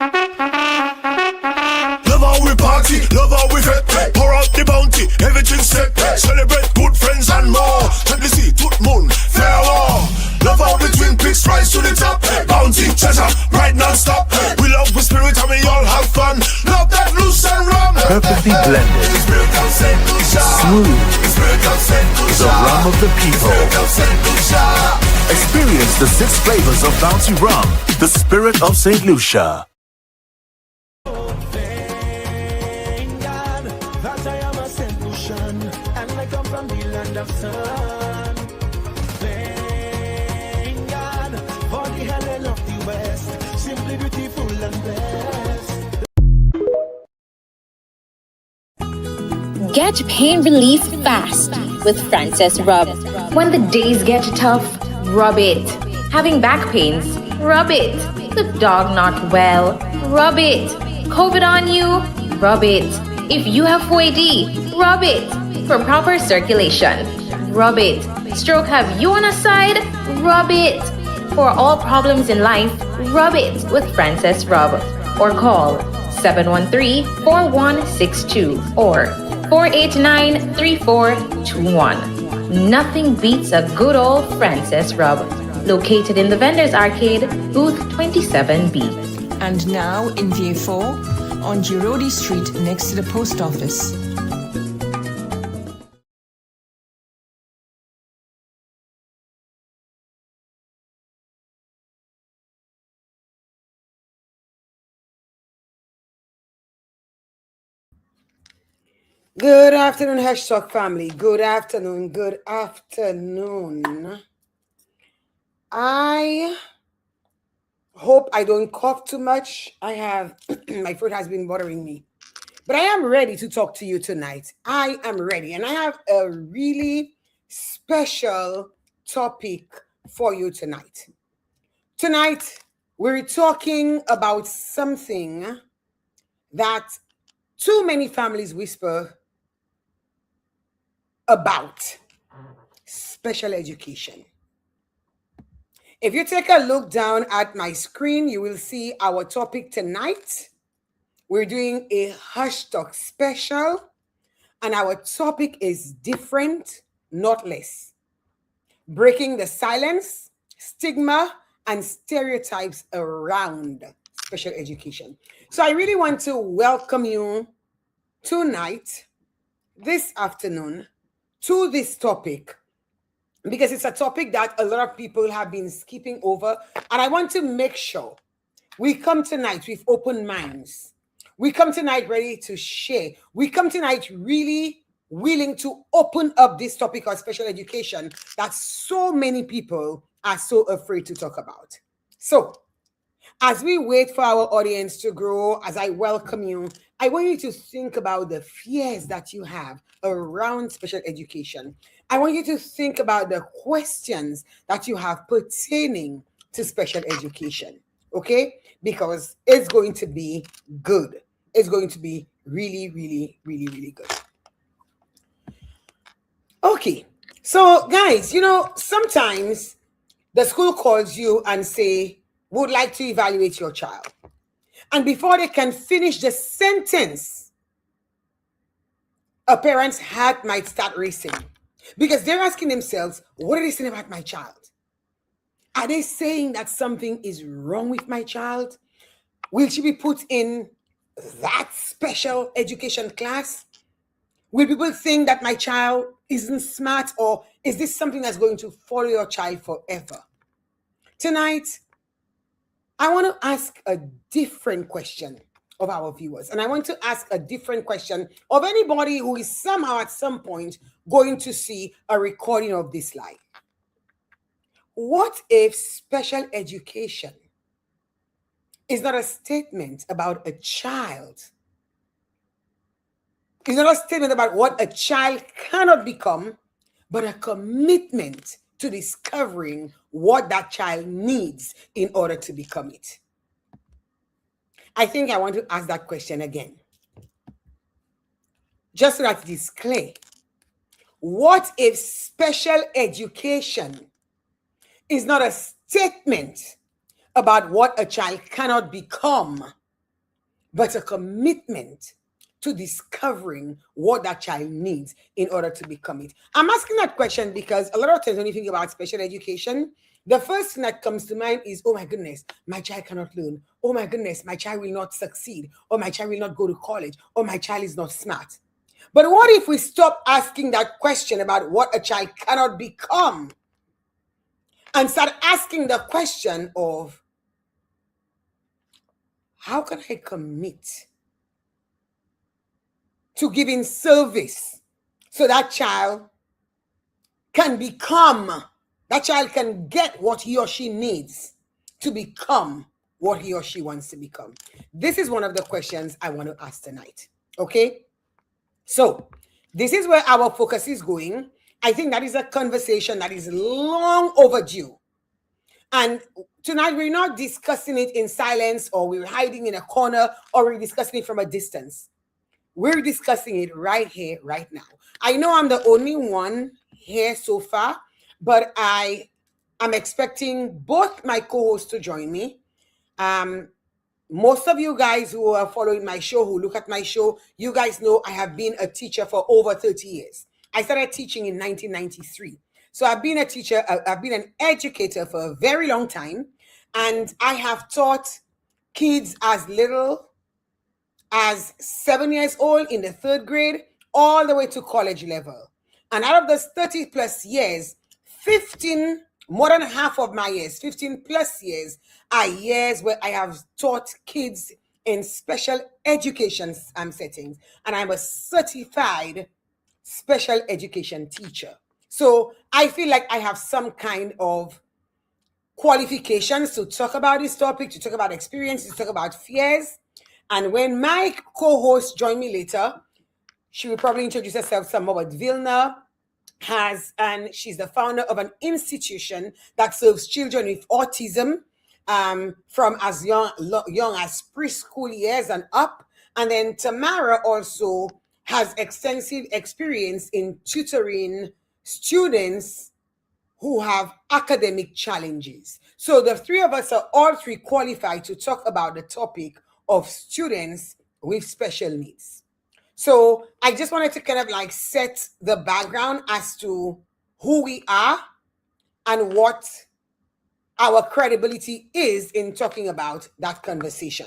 Love how we party, love how we fet. Pour out the bounty, everything set. Celebrate good friends and more. Check the sea, tout moon, farewell. Love how the twin peaks rise to the top. Bounty, treasure, ride non-stop. We love with spirit and we all have fun. Love that loose and rum. Perfectly blended, smooth, the rum of the people. Experience the 6 flavors of Bounty Rum, the spirit of St. Lucia. Sun. Thank God for the Helen of the West, simply beautiful and blessed. Get pain relief fast with Frances Rub. When the days get tough, rub it. Having back pains, rub it. The dog not well, rub it. COVID on you, rub it. If you have 4AD, rub it. For proper circulation, rub it. Stroke have you on a side, rub it. For all problems in life, rub it with Frances Rub. Or call 713-4162 or 489-3421. Nothing beats a good old Frances Rub. Located in the Vendors Arcade, booth 27B. And now in VA4 on Girodi Street next to the post office. Good afternoon, HushTalk family. Good afternoon. Good afternoon. I hope I don't cough too much. I have, my throat has been bothering me. But I am ready to talk to you tonight. I am ready. And I have a really special topic for you tonight. Tonight, we're talking about something that too many families whisper about: special education. If you take a look down at my screen, you will see our topic tonight. We're doing a HushTalk special, and our topic is different, not less. Breaking the silence, stigma, and stereotypes around special education. So I really want to welcome you tonight, this afternoon, to this topic, because it's a topic that a lot of people have been skipping over. And I want to make sure we come tonight with open minds. We come tonight ready to share. We come tonight really willing to open up this topic of special education that so many people are so afraid to talk about. So as we wait for our audience to grow, as I welcome you, I want you to think about the fears that you have around special education. I want you to think about the questions that you have pertaining to special education, okay? Because it's going to be good. It's going to be really, really, really, really good. Okay, so guys, you know, sometimes the school calls you and say, would like to evaluate your child. And before they can finish the sentence, a parent's heart might start racing because they're asking themselves, what are they saying about my child? Are they saying that something is wrong with my child? Will she be put in that special education class? Will people think that my child isn't smart, or is this something that's going to follow your child forever? Tonight, I want to ask a different question of our viewers. And I want to ask a different question of anybody who is somehow at some point going to see a recording of this live. What if special education is not a statement about a child? It's not a statement about what a child cannot become, but a commitment to discovering what that child needs in order to become it. I think I want to ask that question again, just so that it is clear. What if special education is not a statement about what a child cannot become, but a commitment to discovering what that child needs in order to become it. I'm asking that question because a lot of times when you think about special education, the first thing that comes to mind is, oh my goodness, my child cannot learn. Oh my goodness, my child will not succeed. Or my child will not go to college. Or my child is not smart. But what if we stop asking that question about what a child cannot become and start asking the question of, how can I commit to giving service so that child can become, that child can get what he or she needs to become what he or she wants to become? This is one of the questions I want to ask tonight. Okay? So, this is where our focus is going. I think that is a conversation that is long overdue. And tonight we're not discussing it in silence, or we're hiding in a corner, or we're discussing it from a distance. We're discussing it right here, right now. I know I'm the only one here so far, but I am expecting both my co-hosts to join me. Most of you guys who are following my show, who look at my show, you guys know I have been a teacher for over 30 years. I started teaching in 1993. So I've been a teacher, I've been an educator for a very long time. And I have taught kids as little as 7 years old in the 3rd grade, all the way to college level. And out of those 30 plus years, 15, more than half of my years, 15 plus years, are years where I have taught kids in special education settings. And I'm a certified special education teacher. So I feel like I have some kind of qualifications to talk about this topic, to talk about experience, to talk about fears. And when my co-host join me later, she will probably introduce herself some more. But Vilna and she's the founder of an institution that serves children with autism from as young as preschool years and up. And then Tamara also has extensive experience in tutoring students who have academic challenges. So the three of us are all three qualified to talk about the topic of students with special needs. So I just wanted to kind of like set the background as to who we are and what our credibility is in talking about that conversation.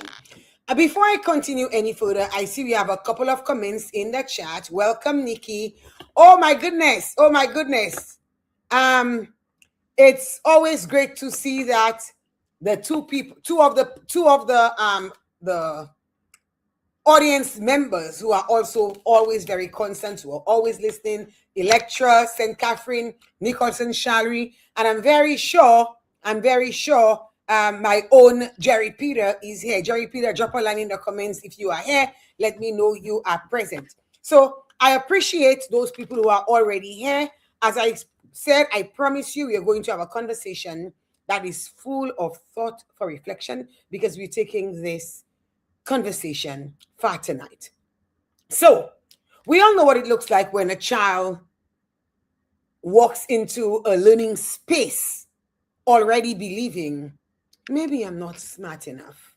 Before I continue any further, I see we have a couple of comments in the chat. Welcome, Nikki. Oh my goodness. Oh my goodness. It's always great to see that the two of the audience members who are also always very concerned, who are always listening, Electra, St. Catherine, Nicholson, Shalry, and I'm very sure my own Jerry Peter is here. Jerry Peter, drop a line in the comments if you are here. Let me know you are present. So I appreciate those people who are already here. As I said, I promise you we are going to have a conversation that is full of thought for reflection, because we're taking this conversation far tonight. So we all know what it looks like when a child walks into a learning space already believing, maybe I'm not smart enough.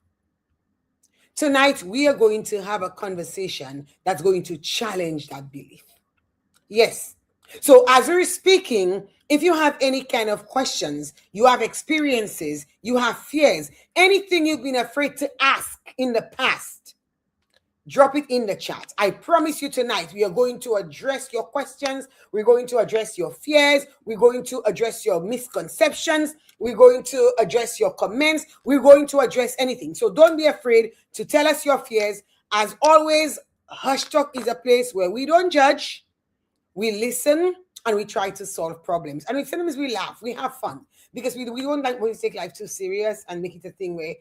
Tonight, we are going to have a conversation that's going to challenge that belief. Yes. So as we're speaking, if you have any kind of questions, you have experiences, you have fears, anything you've been afraid to ask in the past, drop it in the chat. I promise you tonight, we are going to address your questions. We're going to address your fears. We're going to address your misconceptions. We're going to address your comments. We're going to address anything. So don't be afraid to tell us your fears. As always, HushTalk is a place where we don't judge. We listen and we try to solve problems. And sometimes we laugh, we have fun, because we don't like when we take life too serious and make it a thing where,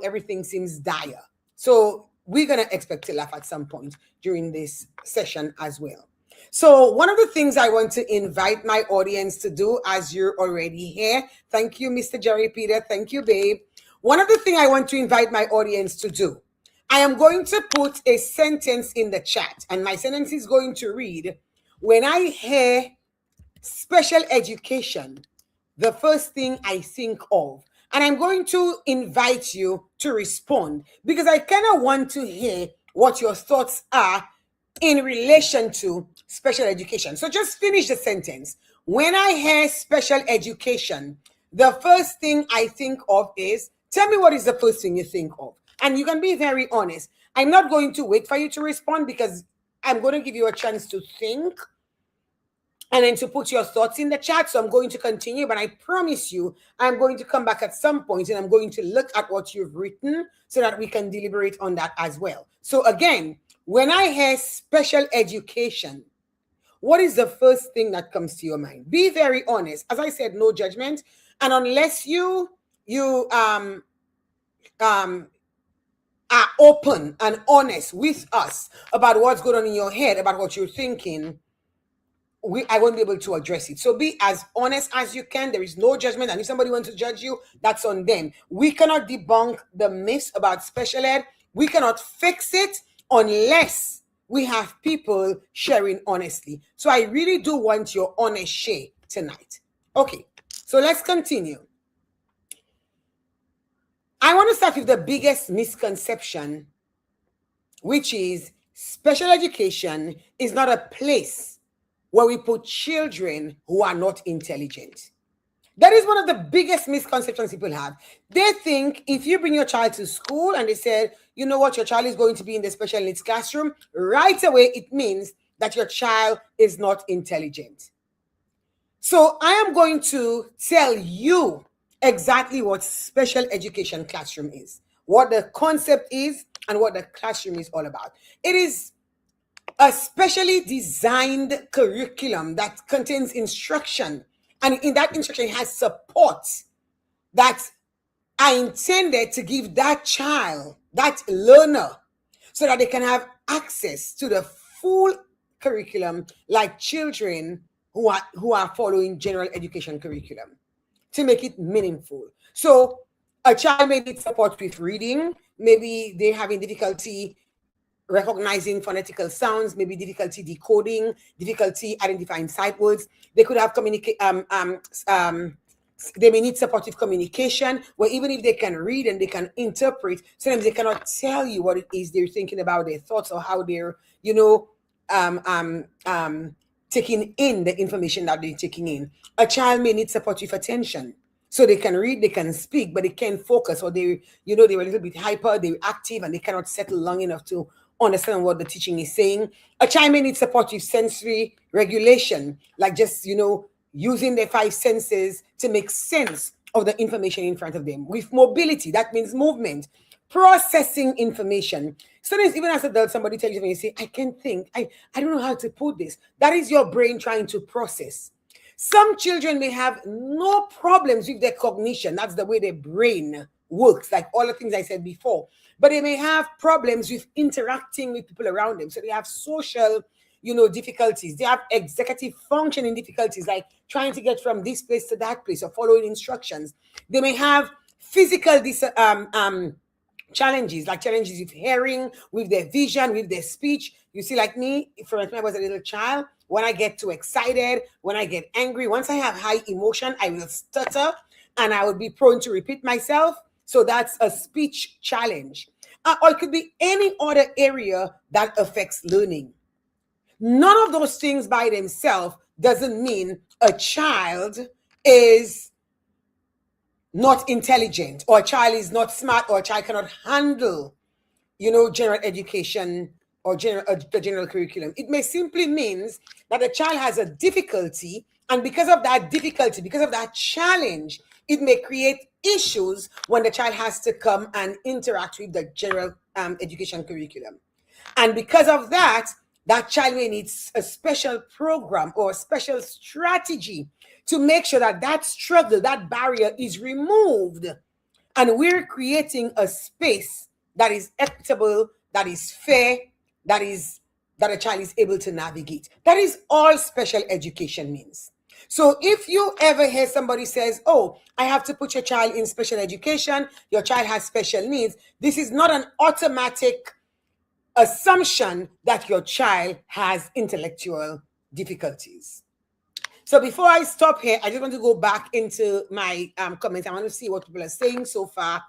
everything seems dire. So we're going to expect to laugh at some point during this session as well. So one of the things I want to invite my audience to do, as you're already here, thank you, Mr. Jerry Peter. Thank you, babe. One of the things I want to invite my audience to do, I am going to put a sentence in the chat, and my sentence is going to read, when I hear special education, the first thing I think of, And I'm going to invite you to respond because I kind of want to hear what your thoughts are in relation to special education. So just finish the sentence. When I hear special education, the first thing I think of is, tell me what is the first thing you think of. And you can be very honest. I'm not going to wait for you to respond because I'm going to give you a chance to think and then to put your thoughts in the chat. So I'm going to continue, but I promise you, I'm going to come back at some point and I'm going to look at what you've written so that we can deliberate on that as well. So again, when I hear special education, what is the first thing that comes to your mind? Be very honest. As I said, no judgment. And unless you are open and honest with us about what's going on in your head, about what you're thinking, I won't be able to address it. So be as honest as you can. There is no judgment. And if somebody wants to judge you, that's on them. We cannot debunk the myths about special ed. We cannot fix it unless we have people sharing honestly. So I really do want your honest share tonight. Okay, so let's continue. I want to start with the biggest misconception, which is special education is not a place where we put children who are not intelligent. That is one of the biggest misconceptions people have. They think if you bring your child to school and they said, you know what, your child is going to be in the special needs classroom, right away it means that your child is not intelligent. So I am going to tell you exactly what special education classroom is, what the concept is, and what the classroom is all about. It is a specially designed curriculum that contains instruction, and in that instruction it has support that are intended to give that child, that learner, so that they can have access to the full curriculum like children who are following general education curriculum, to make it meaningful. So a child may need support with reading, maybe they're having difficulty recognizing phonetical sounds, maybe difficulty decoding, difficulty identifying sight words. They could have they may need supportive communication, where even if they can read and they can interpret, sometimes they cannot tell you what it is they're thinking about, their thoughts, or how they're, taking in the information that they're taking in. A child may need supportive attention. So they can read, they can speak, but they can't focus, or they're a little bit hyper, they're active, and they cannot settle long enough to understand what the teaching is saying. A child may need supportive sensory regulation, like just, using their 5 senses to make sense of the information in front of them. With mobility, that means movement, processing information. Sometimes even as adults, somebody tells you, and you say, I can't think, I don't know how to put this. That is your brain trying to process. Some children may have no problems with their cognition. That's the way their brain works, like all the things I said before. But they may have problems with interacting with people around them. So they have social, difficulties. They have executive functioning difficulties, like trying to get from this place to that place or following instructions. They may have physical challenges, like challenges with hearing, with their vision, with their speech. You see, like me, from when I was a little child, when I get too excited, when I get angry, once I have high emotion, I will stutter and I will be prone to repeat myself. So that's a speech challenge. Or it could be any other area that affects learning. None of those things by themselves doesn't mean a child is not intelligent, or a child is not smart, or a child cannot handle, general education or the general curriculum. It may simply means that a child has a difficulty, and because of that difficulty, because of that challenge, it may create issues when the child has to come and interact with the general education curriculum. And because of that, that child may need a special program or a special strategy to make sure that that struggle, that barrier is removed. And we're creating a space that is equitable, that is fair, that a child is able to navigate. That is all special education means. So if you ever hear somebody says, oh, I have to put your child in special education, your child has special needs, this is not an automatic assumption that your child has intellectual difficulties. So before I stop here, I just want to go back into my comments. I want to see what people are saying so far.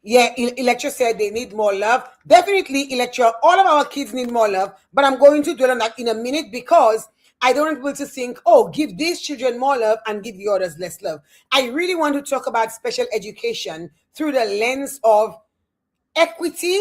Yeah, Electra said they need more love. Definitely, Electra, all of our kids need more love, but I'm going to dwell on that in a minute because I don't want people to think, oh, give these children more love and give the others less love. I really want to talk about special education through the lens of equity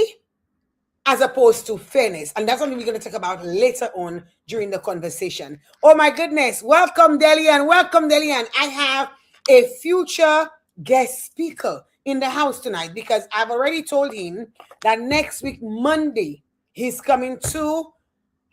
as opposed to fairness. And that's something we're going to talk about later on during the conversation. Oh my goodness. Welcome, Delian. Welcome, Delian. I have a future guest speaker in the house tonight because I've already told him that next week, Monday, he's coming to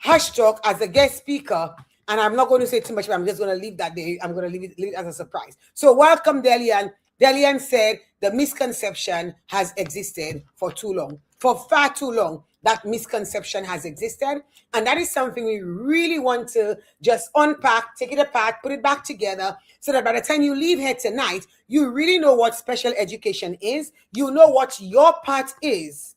HushTalk as a guest speaker. And I'm not going to say too much, but I'm just going to leave that there. I'm going to leave it as a surprise. So welcome, Delian. Delian said the misconception has existed for too long. For far too long, that misconception has existed. And that is something we really want to just unpack, take it apart, put it back together, so that by the time you leave here tonight, you really know what special education is. You know what your part is,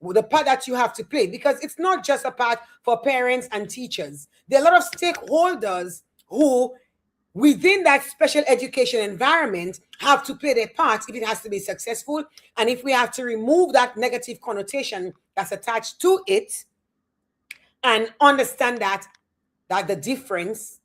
the part that you have to play, because it's not just a part for parents and teachers. There are a lot of stakeholders who, within that special education environment, have to play their part if it has to be successful. And if we have to remove that negative connotation that's attached to it and understand that the difference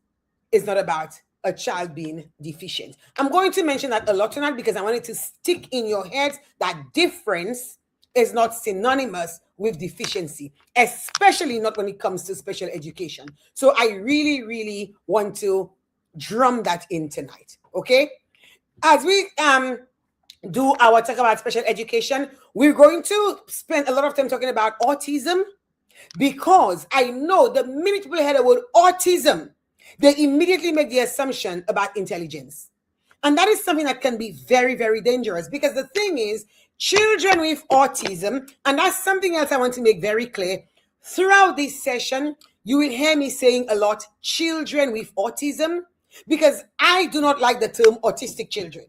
is not about a child being deficient. I'm going to mention that a lot tonight because I want it to stick in your heads that difference is not synonymous with deficiency, especially not when it comes to special education. So I really, really want to drum that in tonight, okay? As we do our talk about special education, we're going to spend a lot of time talking about autism because I know the minute people hear the word autism, they immediately make the assumption about intelligence. And that is something that can be very, very dangerous because the thing is, children with autism, and that's something else I want to make very clear, throughout this session, you will hear me saying a lot, children with autism, because I do not like the term autistic children.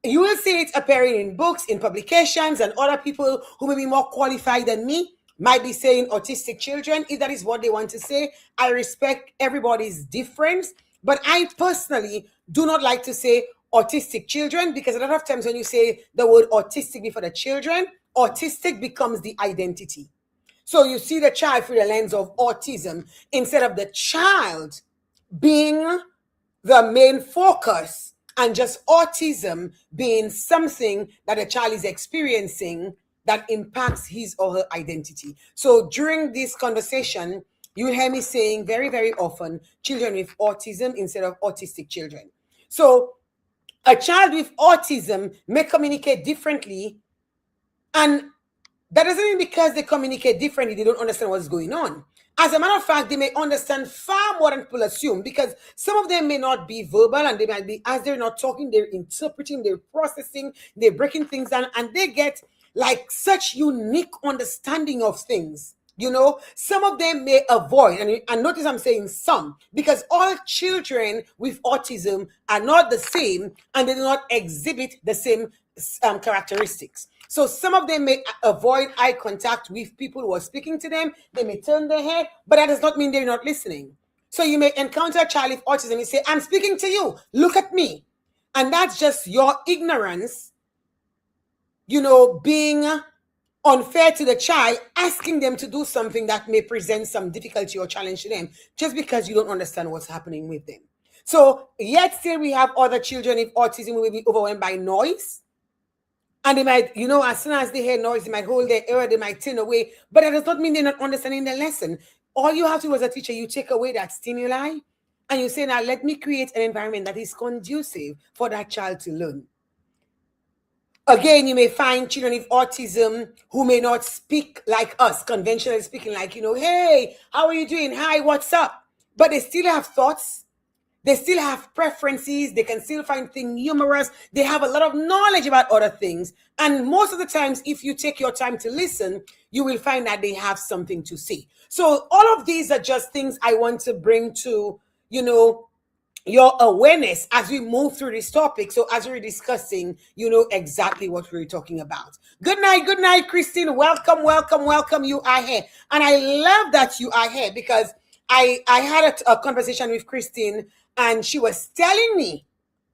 You will see it appearing in books, in publications, and other people who may be more qualified than me might be saying autistic children. If that is what they want to say, I respect everybody's difference, but I personally do not like to say autistic children because a lot of times when you say the word autistic before the children, autistic becomes the identity. So you see the child through the lens of autism instead of the child being the main focus and just autism being something that a child is experiencing that impacts his or her identity. So during this conversation, you will hear me saying very, very often children with autism instead of autistic children. So a child with autism may communicate differently, and that doesn't mean because they communicate differently, they don't understand what's going on. As a matter of fact, they may understand far more than people assume because some of them may not be verbal and they might be, as they're not talking, they're interpreting, they're processing, they're breaking things down, and they get like such unique understanding of things. You know, some of them may avoid, and notice I'm saying some, because all children with autism are not the same and they do not exhibit the same characteristics. So some of them may avoid eye contact with people who are speaking to them. They may turn their head, but that does not mean they're not listening. So you may encounter a child with autism and say, I'm speaking to you, look at me. And that's just your ignorance, you know, being unfair to the child, asking them to do something that may present some difficulty or challenge to them just because you don't understand what's happening with them. So yet still we have other children with autism who will be overwhelmed by noise. And they might, you know, as soon as they hear noise, they might hold their ear, they might turn away. But that does not mean they're not understanding the lesson. All you have to do as a teacher, you take away that stimuli and you say, now let me create an environment that is conducive for that child to learn. Again, you may find children with autism who may not speak like us, conventionally speaking, like, you know, hey, how are you doing? Hi, what's up? But they still have thoughts. They still have preferences. They can still find things humorous. They have a lot of knowledge about other things. And most of the times, if you take your time to listen, you will find that they have something to say. So all of these are just things I want to bring to, you know, your awareness as we move through this topic. So as we're discussing, you know exactly what we're talking about. Good night, Christine. Welcome. You are here. And I love that you are here because I had a conversation with Christine, and she was telling me,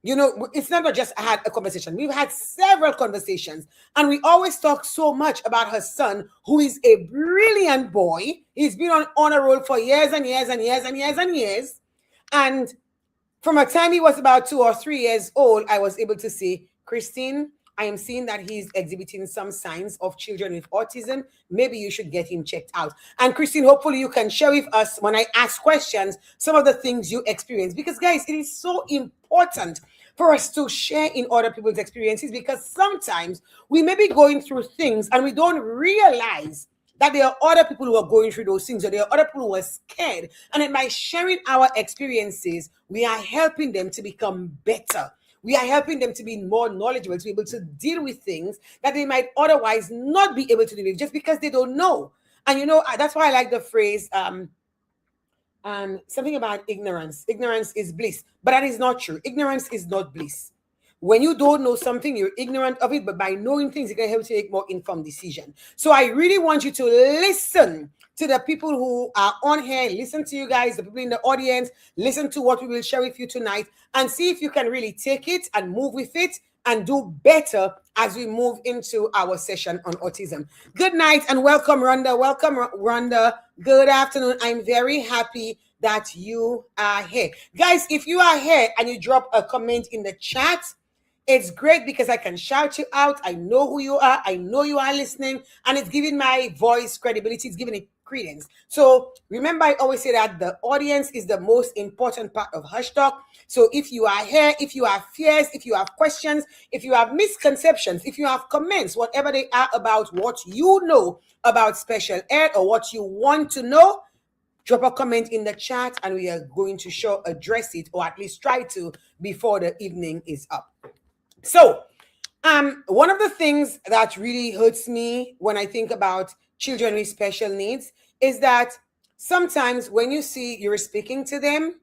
it's not just I had a conversation. We've had several conversations, and we always talk so much about her son, who is a brilliant boy. He's been on honor roll for years and years and years and years and years. And from a time he was about 2 or 3 years old, I was able to say, Christine, I am seeing that he's exhibiting some signs of children with autism. Maybe you should get him checked out. And Christine, hopefully you can share with us, when I ask questions, some of the things you experience. Because guys, it is so important for us to share in other people's experiences, because sometimes we may be going through things and we don't realize that there are other people who are going through those things, or there are other people who are scared. And then by sharing our experiences, we are helping them to become better. We are helping them to be more knowledgeable, to be able to deal with things that they might otherwise not be able to deal with just because they don't know. And that's why I like the phrase, something about ignorance. Ignorance is bliss. But that is not true. Ignorance is not bliss. When you don't know something, you're ignorant of it, but by knowing things, it can help you make more informed decision. So I really want you to listen to the people who are on here, listen to you guys, the people in the audience, listen to what we will share with you tonight, and see if you can really take it and move with it and do better as we move into our session on autism. Good night and welcome, Rhonda. Welcome, Rhonda. Good afternoon. I'm very happy that you are here. Guys, if you are here and you drop a comment in the chat, it's great because I can shout you out. I know who you are. I know you are listening, and it's giving my voice credibility. It's giving it credence. So remember, I always say that the audience is the most important part of HushTalk. So if you are here, if you have fears, if you have questions, if you have misconceptions, if you have comments, whatever they are about what you know about special ed or what you want to know, drop a comment in the chat and we are going to address it, or at least try to, before the evening is up. So, one of the things that really hurts me when I think about children with special needs is that sometimes when you're speaking to them,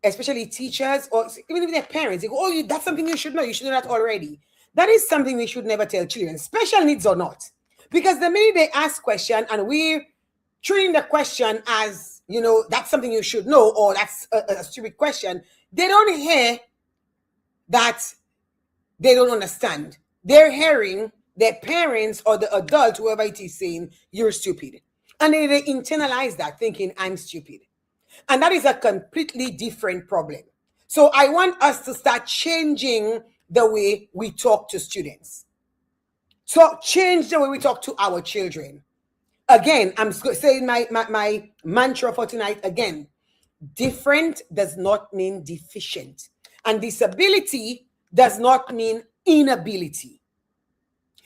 especially teachers or even if they're parents, they go, oh, that's something you should know. You should know that already. That is something we should never tell children, special needs or not. Because the minute they ask question and we're treating the question as, that's something you should know, or that's a stupid question, they don't hear that. They don't understand. They're hearing their parents or the adult, whoever it is, saying, you're stupid. And they internalize that, thinking, I'm stupid. And that is a completely different problem. So I want us to start changing the way we talk to students. So change the way we talk to our children. Again, I'm saying my mantra for tonight again. Different does not mean deficient. And disability does not mean inability.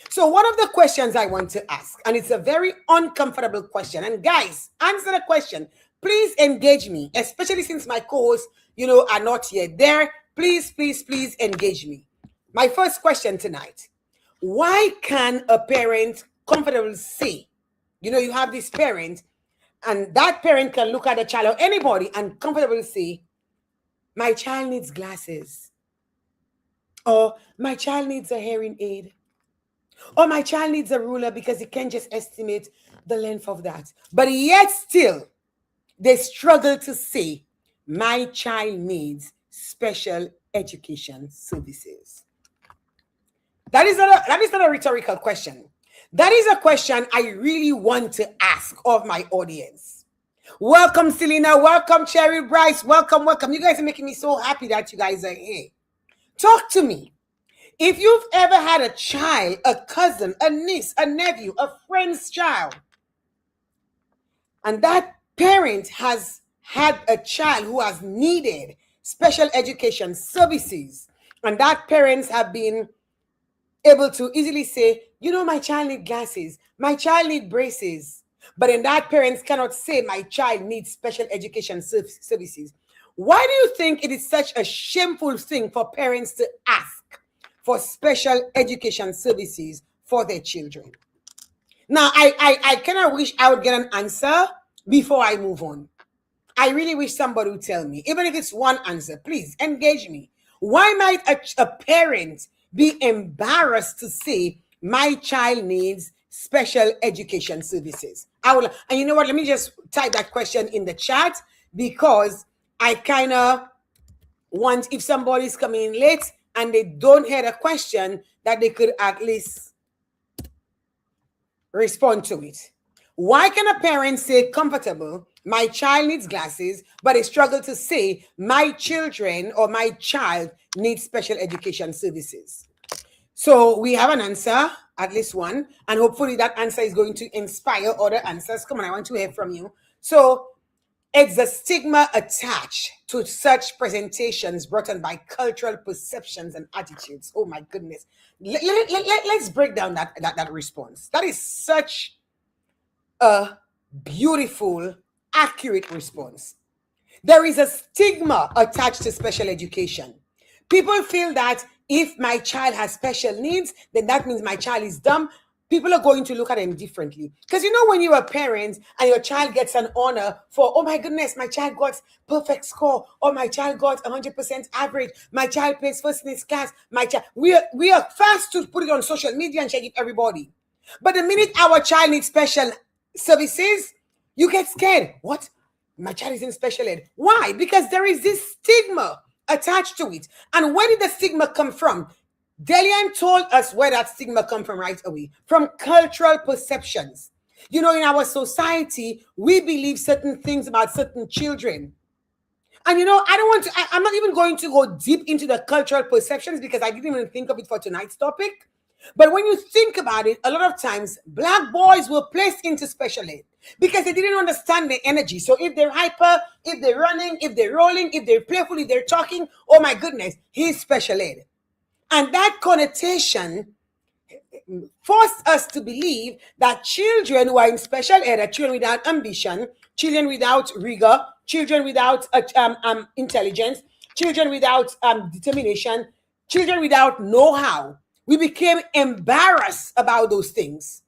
So one of the questions I want to ask, and it's a very uncomfortable question, and guys, answer the question. Please engage me, especially since my co-hosts, are not yet there. Please, please, please engage me. My first question tonight, why can a parent comfortably say, you have this parent, and that parent can look at a child or anybody and comfortably say, my child needs glasses. Or my child needs a hearing aid. Or my child needs a ruler because he can't just estimate the length of that. But yet still, they struggle to say, my child needs special education services. That is not a rhetorical question. That is a question I really want to ask of my audience. Welcome, Selena. Welcome, Cherry Bryce. Welcome, welcome. You guys are making me so happy that you guys are here. Talk to me. If you've ever had a child, a cousin, a niece, a nephew, a friend's child, and that parent has had a child who has needed special education services, and that parents have been able to easily say, my child needs glasses, my child needs braces, but then that parents cannot say, my child needs special education services. Why do you think it is such a shameful thing for parents to ask for special education services for their children? Now, I kind of wish I would get an answer before I move on. I really wish somebody would tell me, even if it's one answer, please engage me. Why might a parent be embarrassed to say, my child needs special education services? And you know what? Let me just type that question in the chat because I kind of want, if somebody's coming in late and they don't hear the question, that they could at least respond to it. Why can a parent say comfortable, my child needs glasses, but they struggle to say my children or my child needs special education services? So we have an answer, at least one, and hopefully that answer is going to inspire other answers. Come on, I want to hear from you. So it's the stigma attached to such presentations brought on by cultural perceptions and attitudes. Oh my goodness. Let's break down that response. That is such a beautiful, accurate response. There is a stigma attached to special education. People feel that if my child has special needs, then that means my child is dumb. People are going to look at them differently. Because you know, when you're a parent and your child gets an honor for, oh my goodness, my child got perfect score, or my child got 100% average, my child plays first in his class, my child, we are fast to put it on social media and check it everybody. But the minute our child needs special services, you get scared. What? My child is in special ed. Why? Because there is this stigma attached to it. And where did the stigma come from? Delian told us where that stigma come from right away. From cultural perceptions. You know, in our society, we believe certain things about certain children. And you know, I'm not even going to go deep into the cultural perceptions because I didn't even think of it for tonight's topic. But when you think about it, a lot of times, Black boys were placed into special ed because they didn't understand the energy. So if they're hyper, if they're running, if they're rolling, if they're playful, if they're talking, oh my goodness, he's special ed. And that connotation forced us to believe that children who are in special ed are children without ambition, children without rigor, children without intelligence, children without determination, children without know-how. We became embarrassed about those things.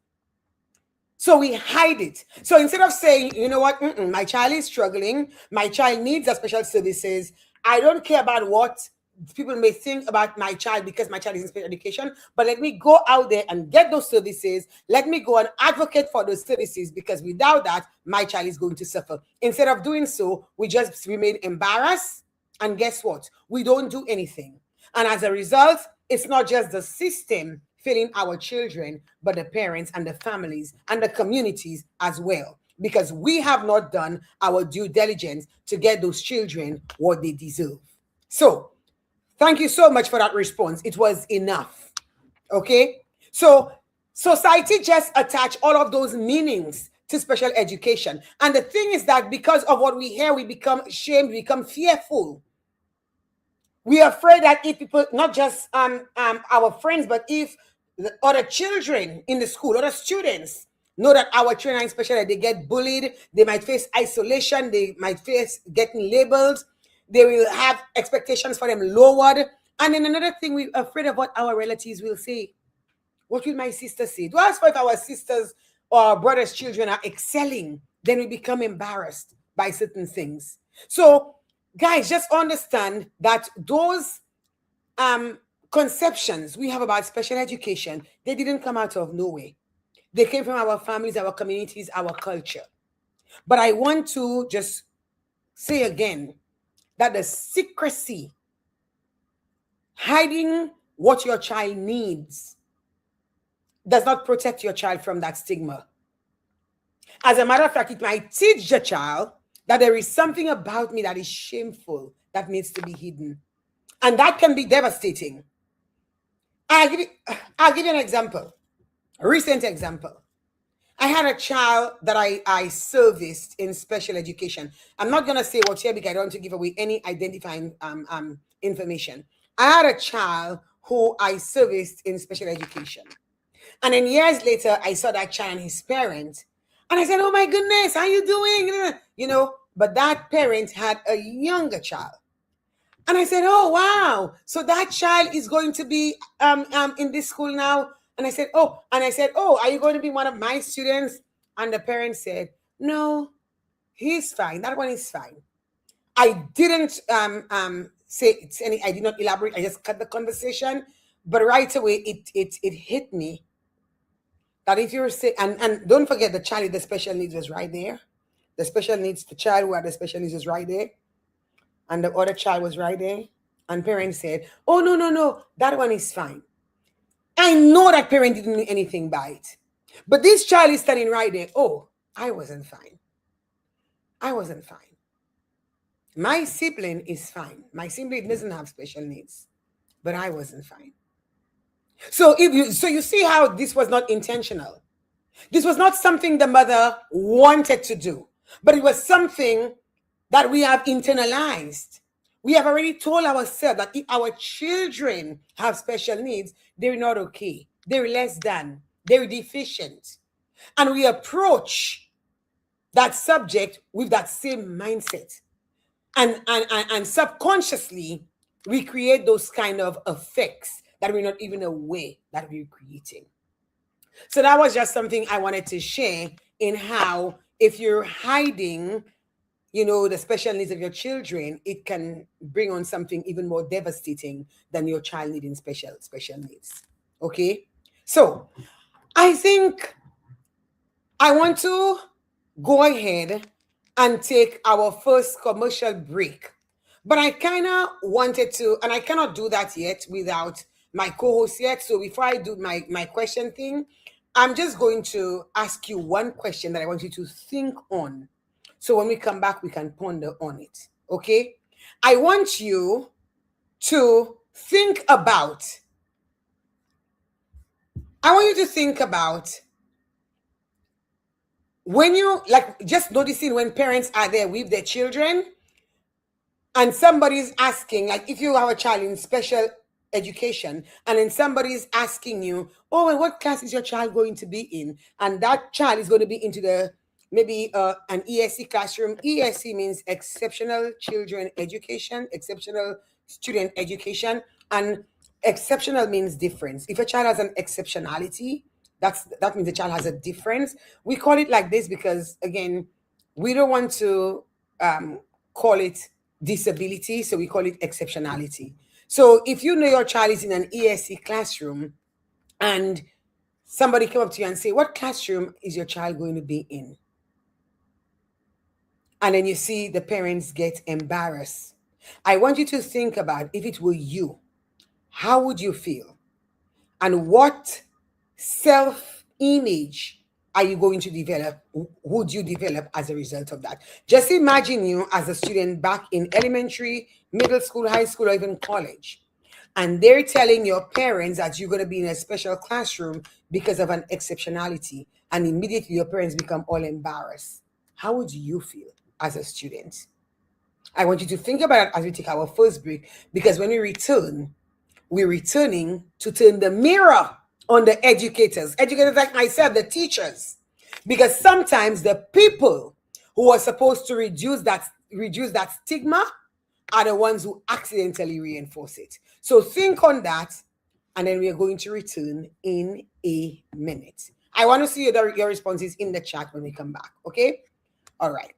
So we hide it. So instead of saying, you know what, my child is struggling, my child needs a special services, I don't care about what people may think about my child because my child is in special education, but let me go out there and get those services. Let me go and advocate for those services because without that, my child is going to suffer. Instead of doing so, we just remain embarrassed. And guess what? We don't do anything. And as a result, it's not just the system failing our children, but the parents and the families and the communities as well, because we have not done our due diligence to get those children what they deserve. So thank you so much for that response. It was enough. Okay? So society just attach all of those meanings to special education. And the thing is that because of what we hear, we become ashamed, we become fearful. We are afraid that if people, not just our friends, but if the other children in the school, other students know that our children are in special ed, they get bullied, they might face isolation, they might face getting labeled, they will have expectations for them lowered. And then another thing, we're afraid of what our relatives will say. What will my sister say? Do us if our sisters or our brothers' children are excelling, then we become embarrassed by certain things. So guys, just understand that those conceptions we have about special education, they didn't come out of nowhere. They came from our families, our communities, our culture. But I want to just say again that the secrecy, hiding what your child needs, does not protect your child from that stigma. As a matter of fact, it might teach the child that there is something about me that is shameful, that needs to be hidden. And that can be devastating. I'll give you an example, a recent example. I had a child that I serviced in special education. I'm not going to say what's here because I don't want to give away any identifying information. I had a child who I serviced in special education. And then years later, I saw that child and his parent. And I said, oh my goodness, how are you doing? You know, but that parent had a younger child. And I said, oh, wow. So that child is going to be in this school now. And I said, oh, are you going to be one of my students? And the parent said, no, he's fine. That one is fine. I didn't say any, I did not elaborate. I just cut the conversation. But right away, it hit me that if you're sick, and don't forget the child with the special needs was right there. The special needs, the child who had the special needs was right there. And the other child was right there. And parents said, oh, no, that one is fine. I know that parent didn't mean anything by it. But this child is standing right there. Oh, I wasn't fine. I wasn't fine. My sibling is fine. My sibling doesn't have special needs. But I wasn't fine. So you see how this was not intentional. This was not something the mother wanted to do, but it was something that we have internalized. We have already told ourselves that if our children have special needs, they're not okay. They're less than. They're deficient. And we approach that subject with that same mindset. And subconsciously, we create those kind of effects that we're not even aware that we're creating. So that was just something I wanted to share in how if you're hiding, the special needs of your children, it can bring on something even more devastating than your child needing special needs. Okay? So I think I want to go ahead and take our first commercial break. But I kind of wanted to, and I cannot do that yet without my co-host yet. So before I do my question thing, I'm just going to ask you one question that I want you to think on. So when we come back, we can ponder on it. Okay? I want you to think about when you, just noticing when parents are there with their children and somebody's asking, if you have a child in special education and then somebody's asking you, oh, and what class is your child going to be in? And that child is going to be into the maybe an ESC classroom. ESC means exceptional children education, exceptional student education, and exceptional means difference. If a child has an exceptionality, that means the child has a difference. We call it like this because, again, we don't want to call it disability, so we call it exceptionality. So if you know your child is in an ESC classroom and somebody came up to you and say, what classroom is your child going to be in? And then you see the parents get embarrassed. I want you to think about, if it were you, how would you feel? And what self-image are you going to develop? Would you develop as a result of that? Just imagine you as a student back in elementary, middle school, high school, or even college. And they're telling your parents that you're going to be in a special classroom because of an exceptionality. And immediately your parents become all embarrassed. How would you feel as a student? I want you to think about it as we take our first break, because when we return, we're returning to turn the mirror on the educators like myself, the teachers, because sometimes the people who are supposed to reduce that stigma are the ones who accidentally reinforce it. So think on that, and then we are going to return in a minute. I want to see your responses in the chat when we come back. Okay? All right.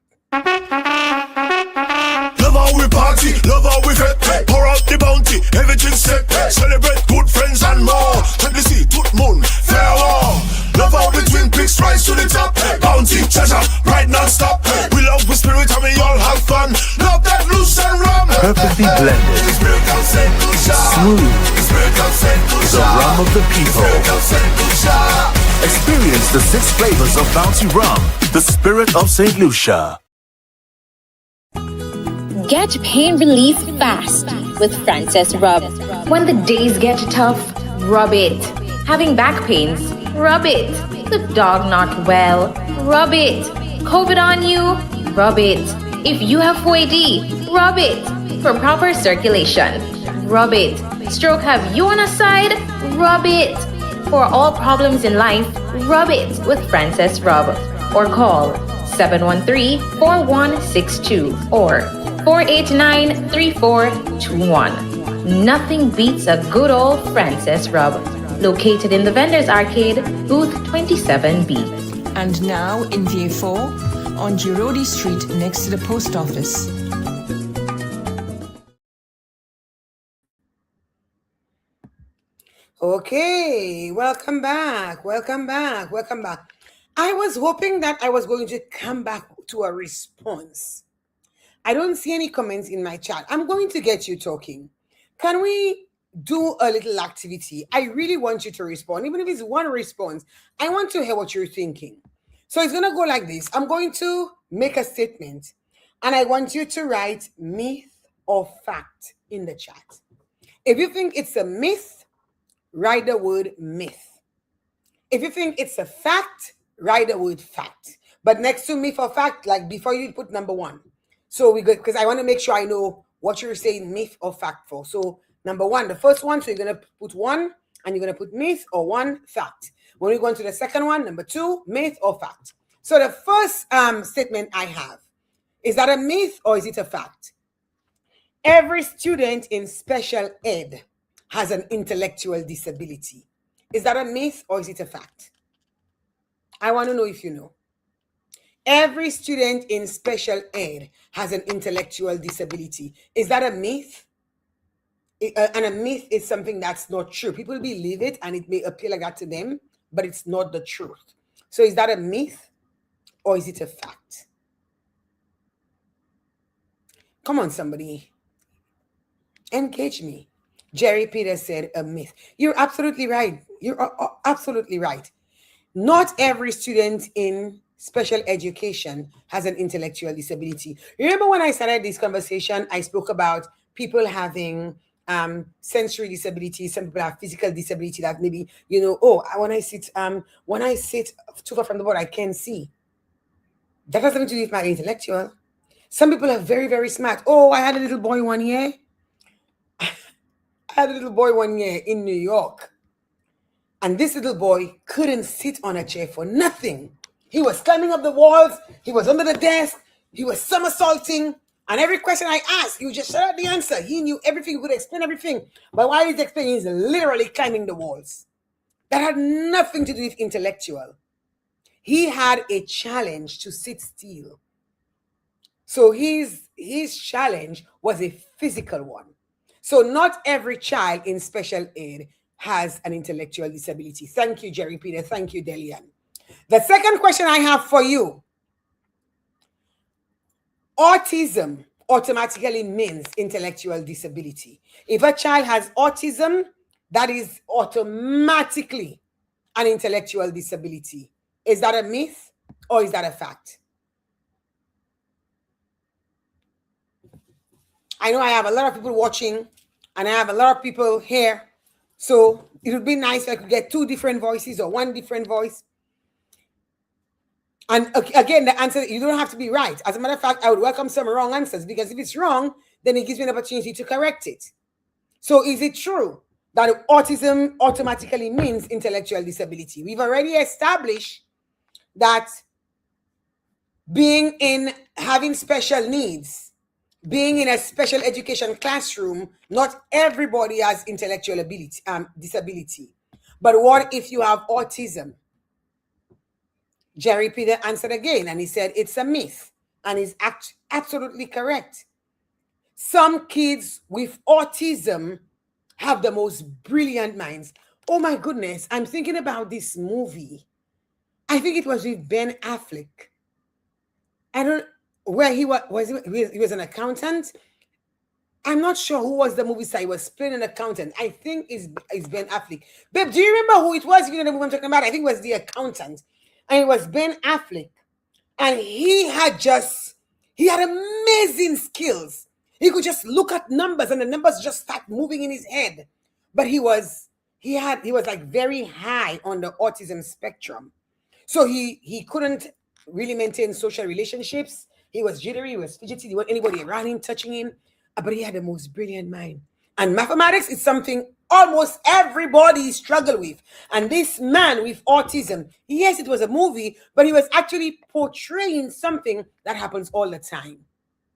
Love how we party, love how we fet. Pour out the bounty, everything set. Celebrate good friends and more. Let me see, tout moon, farewell. Love how the twin peaks rise to the top. Bounty, treasure, right non-stop. We love the spirit and we all have fun. Love that loose and rum. Perfectly blended, smooth, the rum of the people. Experience the 6 flavors of bouncy rum, the spirit of St. Lucia. Get pain relief fast with Frances Rub. When the days get tough, rub it. Having back pains, rub it. The dog not well, rub it. COVID on you, rub it. If you have 4AD, rub it. For proper circulation, rub it. Stroke have you on a side, rub it. For all problems in life, rub it with Frances Rub. Or call 713-4162 or 489-3421. Nothing beats a good old Frances Rub. Located in the Vendors Arcade, booth 27B. And now in VA4 on Girodi Street next to the post office. Okay, welcome back. Welcome back. Welcome back. I was hoping that I was going to come back to a response. I don't see any comments in my chat. I'm going to get you talking. Can we do a little activity? I really want you to respond. Even if it's one response, I want to hear what you're thinking. So it's going to go like this. I'm going to make a statement, and I want you to write myth or fact in the chat. If you think it's a myth, write the word myth. If you think it's a fact, write the word fact. But next to myth or fact, like before you put number one. So we go, because I want to make sure I know what you're saying myth or fact for. So number one, the first one, so you're going to put one, and you're going to put myth or one fact. When we go into the second one, number two, myth or fact. So the first statement I have, is that a myth or is it a fact? Every student in special ed has an intellectual disability. Is that a myth or is it a fact? I want to know if you know. Every student in special ed has an intellectual disability. Is that a myth? And a myth is something that's not true. People believe it and it may appear like that to them, but it's not the truth. So is that a myth or is it a fact? Come on, somebody. Engage me. Jerry Peters said a myth. You're absolutely right. You're absolutely right. Not every student in special education has an intellectual disability. Remember when I started this conversation, I spoke about people having sensory disability. Some people have physical disability that maybe, when I sit too far from the board, I can't see. That has nothing to do with my intellectual. Some people are very, very smart. Oh, I had a little boy one year. In New York. And this little boy couldn't sit on a chair for nothing. He was climbing up the walls. He was under the desk. He was somersaulting. And every question I asked, he would just shout out the answer. He knew everything. He could explain everything. But while he's explaining, he's literally climbing the walls. That had nothing to do with intellectual. He had a challenge to sit still. So his challenge was a physical one. So not every child in special ed has an intellectual disability. Thank you, Jerry Peter. Thank you, Delian. The second question I have for you. Autism automatically means intellectual disability. If a child has autism, that is automatically an intellectual disability. Is that a myth or is that a fact? I know I have a lot of people watching and I have a lot of people here. So it would be nice if I could get two different voices or one different voice. And again, the answer, you don't have to be right. As a matter of fact, I would welcome some wrong answers because if it's wrong, then it gives me an opportunity to correct it. So is it true that autism automatically means intellectual disability? We've already established that having special needs, being in a special education classroom, not everybody has intellectual disability. But what if you have autism? Jerry Peter answered again, and he said it's a myth, and he's absolutely correct. Some kids with autism have the most brilliant minds. Oh my goodness, I'm thinking about this movie. I think it was with Ben Affleck. I don't where he was an accountant. I'm not sure who was the movie star. He was playing an accountant. I think it's Ben Affleck. Babe, do you remember who it was? You know the movie I'm talking about? I think it was the accountant. And it was Ben Affleck. And he had amazing skills. He could just look at numbers and the numbers just start moving in his head. But he was like very high on the autism spectrum. So he couldn't really maintain social relationships. He was jittery, he was fidgety, he didn't want anybody around him touching him. But he had the most brilliant mind. And mathematics is something almost everybody struggle with. And this man with autism, yes, it was a movie, but he was actually portraying something that happens all the time.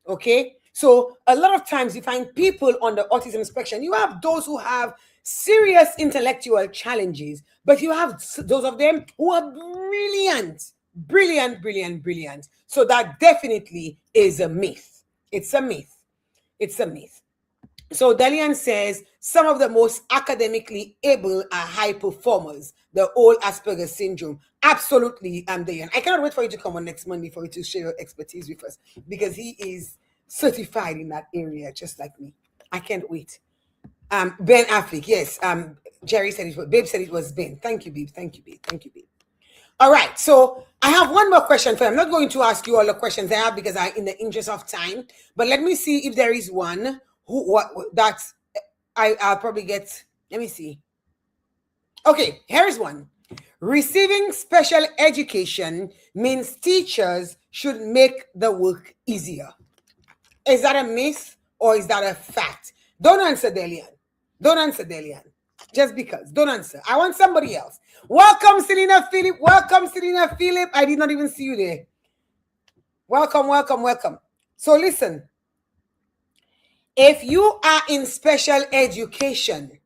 Okay? So a lot of times you find people on the autism spectrum, you have those who have serious intellectual challenges, but you have those of them who are brilliant. So that definitely is a myth. It's a myth. So Delian says some of the most academically able are high performers, the old Asperger's syndrome. Absolutely, Dayan. I cannot wait for you to come on next Monday for you to share your expertise with us, because he is certified in that area, just like me. I can't wait. Ben Affleck, yes. Jerry said it was, Babe said it was Ben. Thank you, Babe. Thank you, Babe. Thank you, Babe. All right, so I have one more question for you. I'm not going to ask you all the questions I have because in the interest of time, but let me see if there is one I'll probably get. Let me see. Okay, here's one. Receiving special education means teachers should make the work easier. Is that a myth or is that a fact? Don't answer, Delian. Don't answer, Delian. Just because. Don't answer. I want somebody else. Welcome, Selena Philip. Welcome, Selena Philip. I did not even see you there. Welcome, welcome, welcome. So listen. If you are in special education,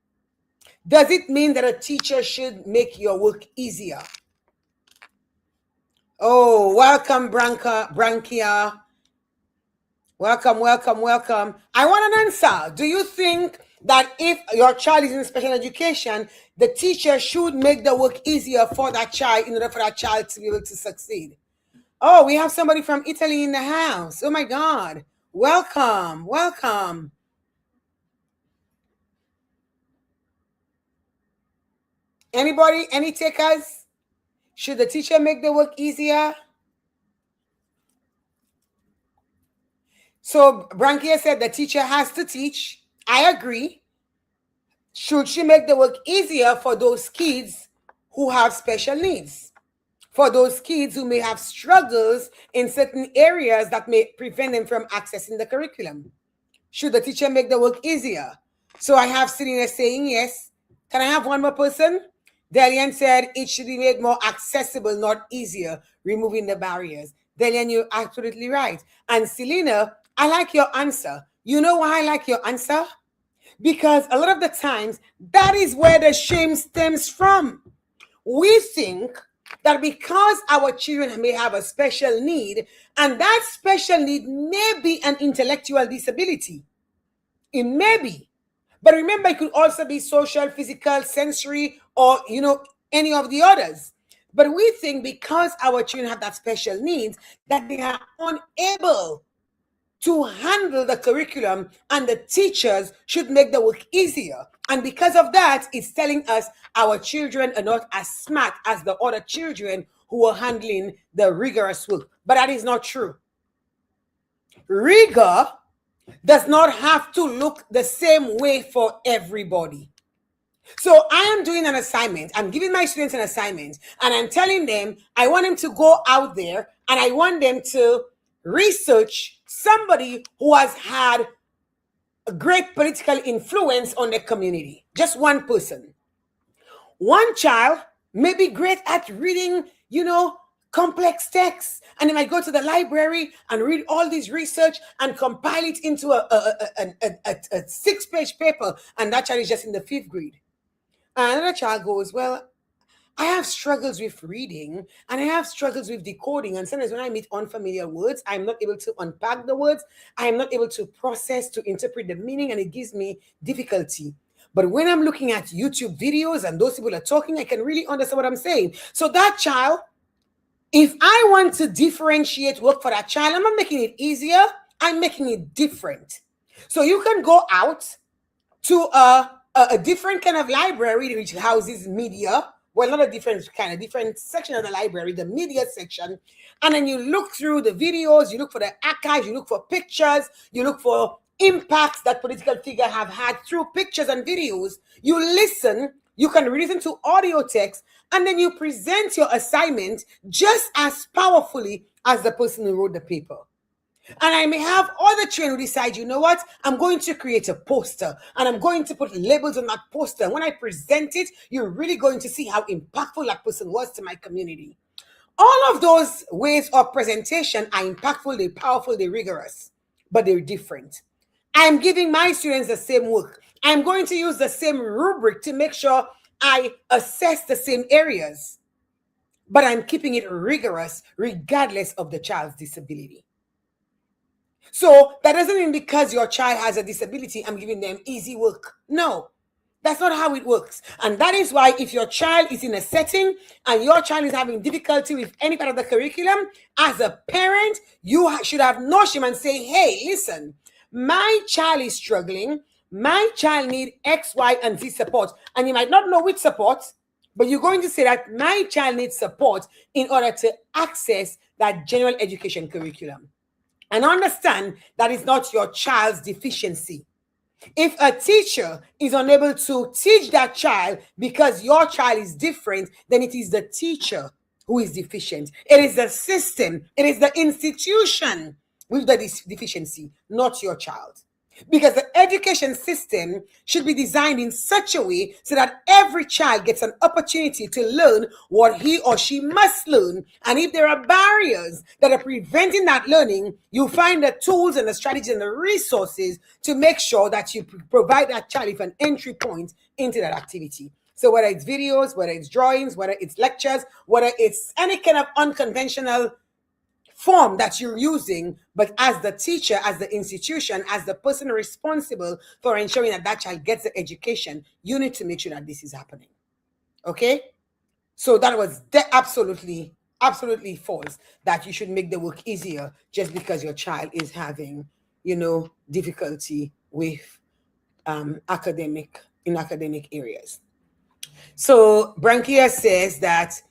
does it mean that a teacher should make your work easier? Oh, welcome, Brankia. Welcome, welcome, welcome. I want an answer. Do you think that if your child is in special education, the teacher should make the work easier for that child in order for that child to be able to succeed? Oh, we have somebody from Italy in the house. Oh my God. Welcome, welcome. Anybody, any takers? Should the teacher make the work easier? So Brankia said the teacher has to teach. I agree. Should she make the work easier for those kids who have special needs? For those kids who may have struggles in certain areas that may prevent them from accessing the curriculum? Should the teacher make the work easier? So I have Selena saying yes. Can I have one more person? Delian said it should be made more accessible, not easier, removing the barriers. Delian, you're absolutely right. And Selena, I like your answer. You know why I like your answer? Because a lot of the times, that is where the shame stems from. We think that because our children may have a special need, and that special need may be an intellectual disability. It may be. But remember, it could also be social, physical, sensory, or, any of the others. But we think because our children have that special needs, that they are unable to handle the curriculum, and the teachers should make the work easier. And because of that, it's telling us our children are not as smart as the other children who are handling the rigorous work. But that is not true. Rigor does not have to look the same way for everybody. So I am doing an assignment. I'm giving my students an assignment, and I'm telling them I want them to go out there and I want them to research somebody who has had a great political influence on the community. Just one person. One child may be great at reading, complex texts, and they might go to the library and read all this research and compile it into a 6-page paper, and that child is just in the 5th grade. And another child goes, well, I have struggles with reading and I have struggles with decoding. And sometimes when I meet unfamiliar words, I'm not able to unpack the words. I'm not able to process, to interpret the meaning, and it gives me difficulty. But when I'm looking at YouTube videos and those people are talking, I can really understand what I'm saying. So that child, if I want to differentiate work for that child, I'm not making it easier. I'm making it different. So you can go out to a different kind of library which houses media. Well, not a different section of the library, the media section. And then you look through the videos, you look for the archives, you look for pictures, you look for impacts that political figures have had through pictures and videos. You listen, you can listen to audio text, and then you present your assignment just as powerfully as the person who wrote the paper. And I may have other children who decide, you know what, I'm going to create a poster and I'm going to put labels on that poster. And when I present it, you're really going to see how impactful that person was to my community. All of those ways of presentation are impactful, they're powerful, they're rigorous, but they're different. I'm giving my students the same work. I'm going to use the same rubric to make sure I assess the same areas, but I'm keeping it rigorous regardless of the child's disability. So that doesn't mean because your child has a disability, I'm giving them easy work. No, that's not how it works. And that is why if your child is in a setting and your child is having difficulty with any part of the curriculum, as a parent, you should have no shame and say, hey, listen, my child is struggling. My child need X, Y, and Z support. And you might not know which support, but you're going to say that my child needs support in order to access that general education curriculum. And understand that is not your child's deficiency. If a teacher is unable to teach that child because your child is different, then it is the teacher who is deficient. It is the system, it is the institution with the deficiency, not your child. Because the education system should be designed in such a way so that every child gets an opportunity to learn what he or she must learn. And if there are barriers that are preventing that learning, you find the tools and the strategies and the resources to make sure that you provide that child with an entry point into that activity. So whether it's videos, whether it's drawings, whether it's lectures, whether it's any kind of unconventional form that you're using, but as the teacher, as the institution, as the person responsible for ensuring that that child gets the education, you need to make sure that this is happening. Okay? So that was absolutely false, that you should make the work easier just because your child is having, difficulty with academic areas. So Brankia says that